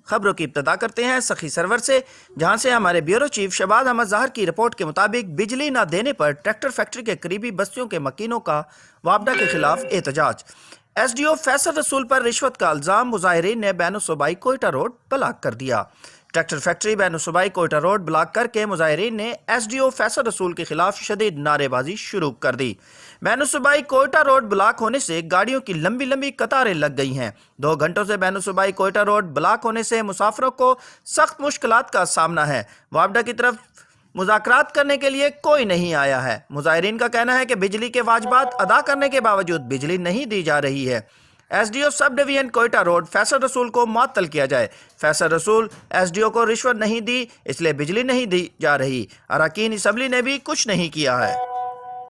خبروں کی ابتدا کرتے ہیں سخی سرور سے، جہاں سے ہمارے بیورو چیف شہباز احمد ظاہر کی رپورٹ کے مطابق بجلی نہ دینے پر ٹریکٹر فیکٹری کے قریبی بستیوں کے مکینوں کا وابڈہ کے خلاف احتجاج۔ ایس ڈی او فیصل رسول پر رشوت کا الزام، مظاہرین نے بین الصوبائی کوئٹہ روڈ بلاک کر دیا۔ ٹریکٹر فیکٹری بین الصوبائی کوئٹہ روڈ بلاک کر کے مظاہرین نے ایس ڈی او فیصل رسول کے خلاف شدید نعرے بازی شروع کر دی۔ بین الصوبائی کوئٹہ روڈ بلاک ہونے سے گاڑیوں کی لمبی لمبی قطاریں لگ گئی ہیں۔ 2 گھنٹوں سے بین الصوبائی کوئٹہ روڈ بلاک ہونے سے مسافروں کو سخت مشکلات کا سامنا ہے۔ وابڈہ کی طرف مذاکرات کرنے کے لیے کوئی نہیں آیا ہے۔ مظاہرین کا کہنا ہے کہ بجلی کے واجبات ادا کرنے کے باوجود بجلی نہیں دی جا رہی ہے۔ ایس ڈی او سب ڈویژن کوئٹہ روڈ فیصل رسول کو معطل کیا جائے۔ فیصل رسول ایس ڈی او کو رشوت نہیں دی، اس لیے بجلی نہیں دی جا رہی۔ اراکین اسمبلی نے بھی کچھ نہیں کیا ہے۔